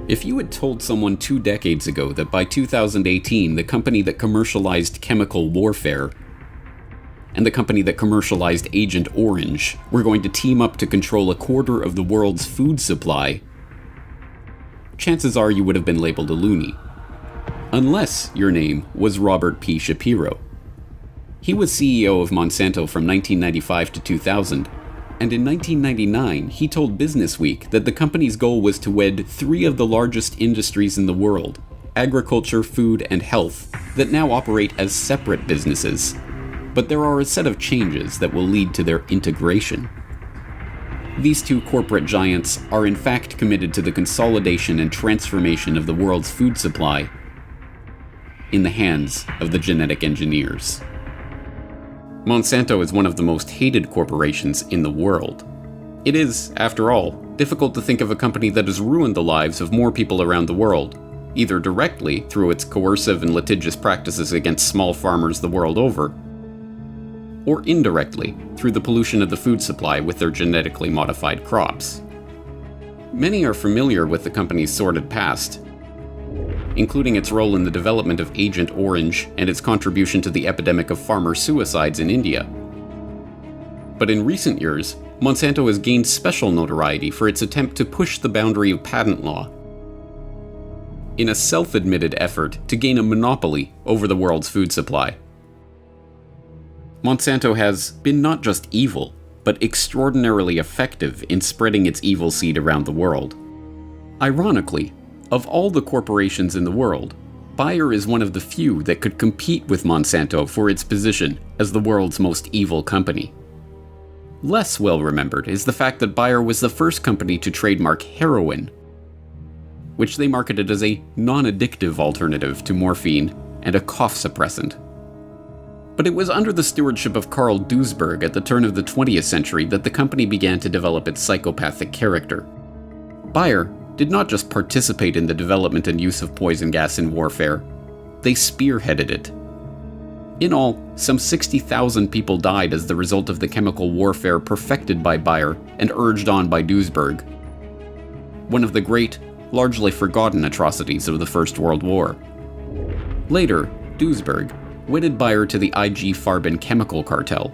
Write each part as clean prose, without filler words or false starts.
If you had told someone 2 decades ago that by 2018 the company that commercialized chemical warfare and the company that commercialized Agent Orange were going to team up to control a quarter of the world's food supply, chances are you would have been labeled a loony. Unless your name was Robert P. Shapiro. He was CEO of Monsanto from 1995 to 2000, and in 1999 he told Businessweek that the company's goal was to wed 3 of the largest industries in the world, agriculture, food, and health, that now operate as separate businesses. But there are a set of changes that will lead to their integration. These 2 corporate giants are in fact committed to the consolidation and transformation of the world's food supply in the hands of the genetic engineers. Monsanto is one of the most hated corporations in the world. It is, after all, difficult to think of a company that has ruined the lives of more people around the world, either directly through its coercive and litigious practices against small farmers the world over, or indirectly through the pollution of the food supply with their genetically modified crops. Many are familiar with the company's sordid past, including its role in the development of Agent Orange and its contribution to the epidemic of farmer suicides in India. But in recent years, Monsanto has gained special notoriety for its attempt to push the boundary of patent law in a self-admitted effort to gain a monopoly over the world's food supply. Monsanto has been not just evil, but extraordinarily effective in spreading its evil seed around the world. Ironically, of all the corporations in the world, Bayer is one of the few that could compete with Monsanto for its position as the world's most evil company. Less well remembered is the fact that Bayer was the first company to trademark heroin, which they marketed as a non-addictive alternative to morphine and a cough suppressant. But it was under the stewardship of Carl Duisberg at the turn of the 20th century that the company began to develop its psychopathic character. Bayer did not just participate in the development and use of poison gas in warfare, they spearheaded it. In all, some 60,000 people died as the result of the chemical warfare perfected by Bayer and urged on by Duisberg, one of the great, largely forgotten atrocities of the First World War. Later, Duisberg wedded Bayer to the IG Farben chemical cartel.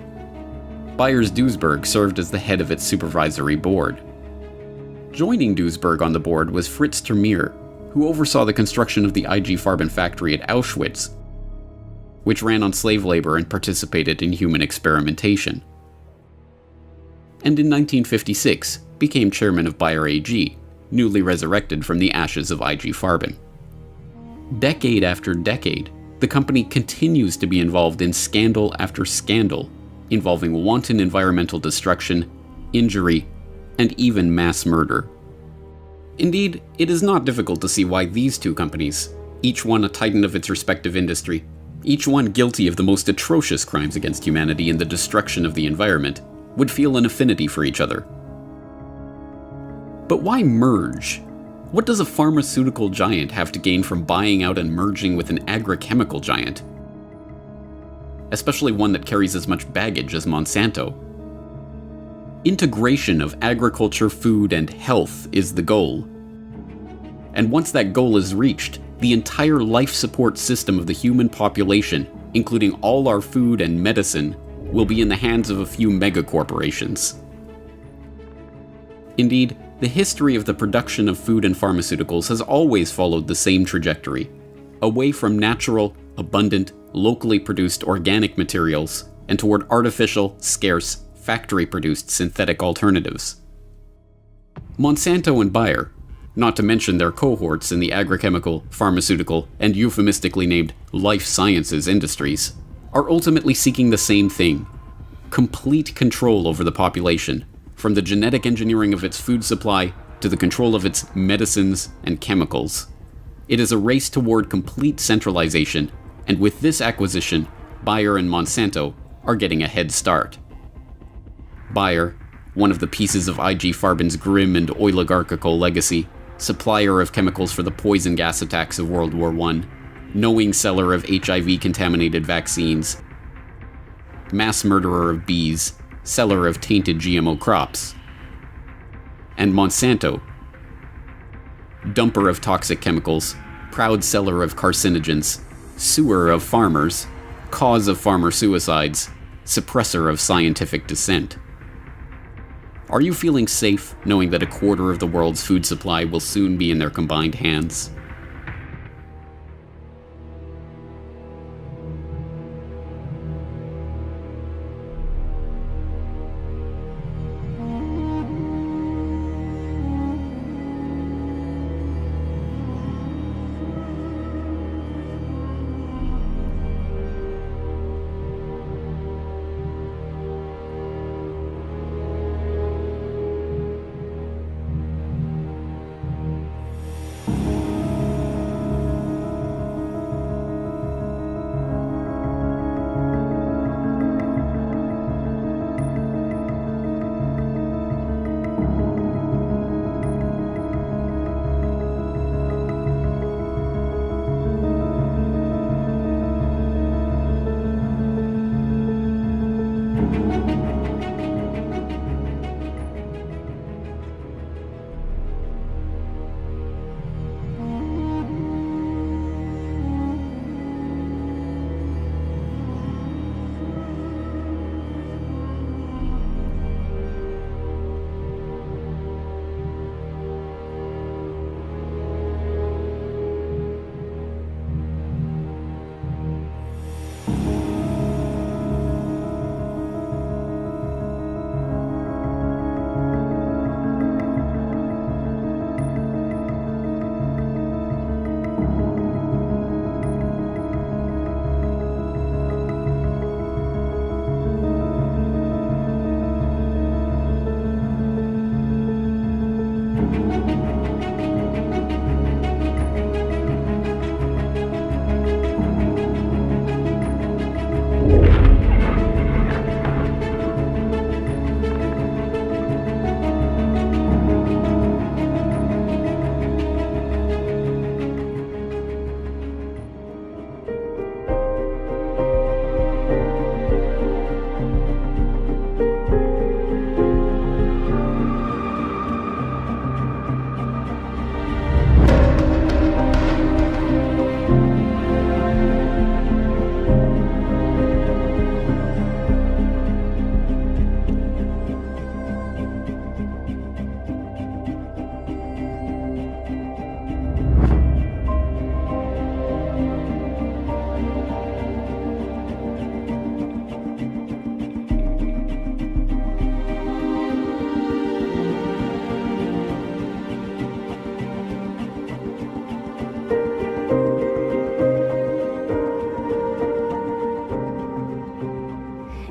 Bayer's Duisberg served as the head of its supervisory board. Joining Duisberg on the board was Fritz Termeer, who oversaw the construction of the IG Farben factory at Auschwitz, which ran on slave labor and participated in human experimentation. And in 1956, became chairman of Bayer AG, newly resurrected from the ashes of IG Farben. Decade after decade, the company continues to be involved in scandal after scandal, involving wanton environmental destruction, injury, and even mass murder. Indeed, it is not difficult to see why these 2 companies, each one a titan of its respective industry, each one guilty of the most atrocious crimes against humanity and the destruction of the environment, would feel an affinity for each other. But why merge? What does a pharmaceutical giant have to gain from buying out and merging with an agrochemical giant? Especially one that carries as much baggage as Monsanto. Integration of agriculture, food, and health is the goal. And once that goal is reached, the entire life support system of the human population, including all our food and medicine, will be in the hands of a few megacorporations. Indeed, the history of the production of food and pharmaceuticals has always followed the same trajectory, away from natural, abundant, locally produced organic materials, and toward artificial, scarce, factory-produced synthetic alternatives. Monsanto and Bayer, not to mention their cohorts in the agrochemical, pharmaceutical, and euphemistically named life sciences industries, are ultimately seeking the same thing: complete control over the population, from the genetic engineering of its food supply to the control of its medicines and chemicals. It is a race toward complete centralization, and with this acquisition, Bayer and Monsanto are getting a head start. Bayer, one of the pieces of IG Farben's grim and oligarchical legacy, supplier of chemicals for the poison gas attacks of World War I, knowing seller of HIV-contaminated vaccines, mass murderer of bees, seller of tainted GMO crops. And Monsanto, dumper of toxic chemicals, proud seller of carcinogens, suer of farmers, cause of farmer suicides, suppressor of scientific dissent. Are you feeling safe knowing that a quarter of the world's food supply will soon be in their combined hands?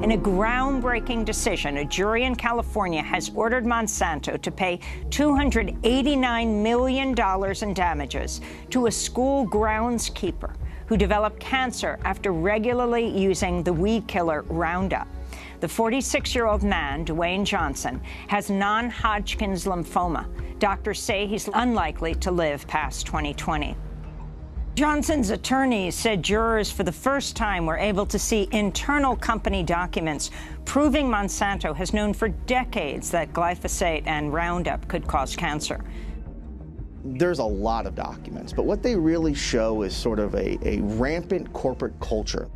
In a groundbreaking decision, a jury in California has ordered Monsanto to pay $289 million in damages to a school groundskeeper who developed cancer after regularly using the weed killer Roundup. The 46-year-old man, Dwayne Johnson, has non-Hodgkin's lymphoma. Doctors say he's unlikely to live past 2020. Johnson's attorneys said jurors for the first time were able to see internal company documents proving Monsanto has known for decades that glyphosate and Roundup could cause cancer. There's a lot of documents, but what they really show is sort of a rampant corporate culture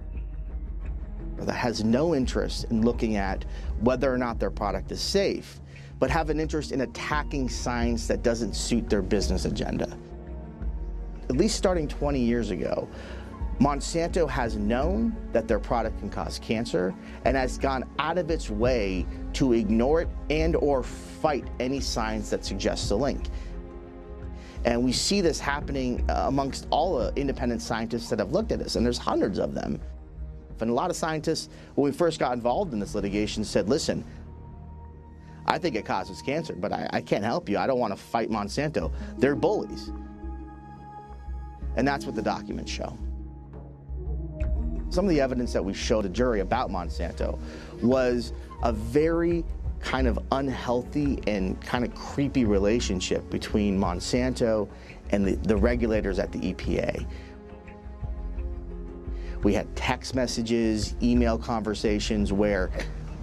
that has no interest in looking at whether or not their product is safe, but have an interest in attacking science that doesn't suit their business agenda. At least starting 20 years ago, Monsanto has known that their product can cause cancer and has gone out of its way to ignore it and or fight any science that suggests a link. And we see this happening amongst all the independent scientists that have looked at this, and there's hundreds of them. And a lot of scientists, when we first got involved in this litigation, said, listen, I think it causes cancer, but I can't help you. I don't want to fight Monsanto. They're bullies. And that's what the documents show. Some of the evidence that we showed a jury about Monsanto was a very kind of unhealthy and kind of creepy relationship between Monsanto and the regulators at the EPA. We had text messages, email conversations where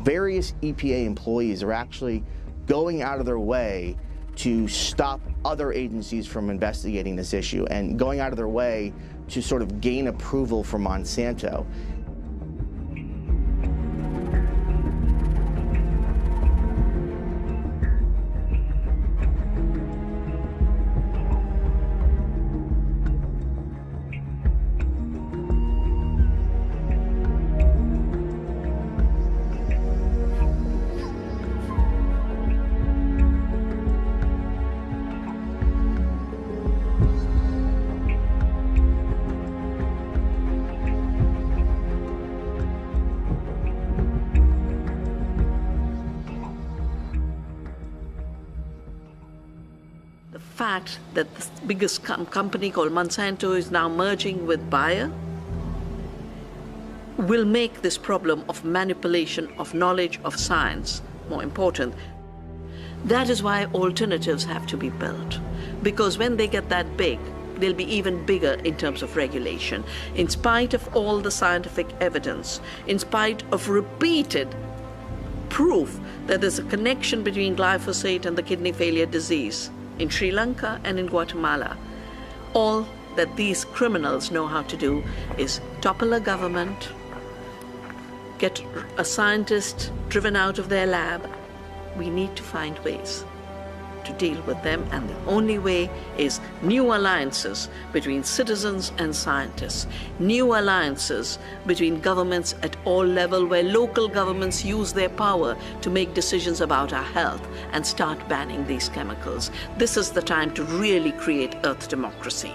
various EPA employees are actually going out of their way to stop other agencies from investigating this issue and going out of their way to sort of gain approval from Monsanto. The fact that the biggest company called Monsanto is now merging with Bayer will make this problem of manipulation of knowledge of science more important. That is why alternatives have to be built, because when they get that big, they'll be even bigger in terms of regulation. In spite of all the scientific evidence, in spite of repeated proof that there's a connection between glyphosate and the kidney failure disease in Sri Lanka and in Guatemala, all that these criminals know how to do is topple a government, get a scientist driven out of their lab. We need to find ways to deal with them, and the only way is new alliances between citizens and scientists, new alliances between governments at all levels, where local governments use their power to make decisions about our health and start banning these chemicals. This is the time to really create Earth democracy.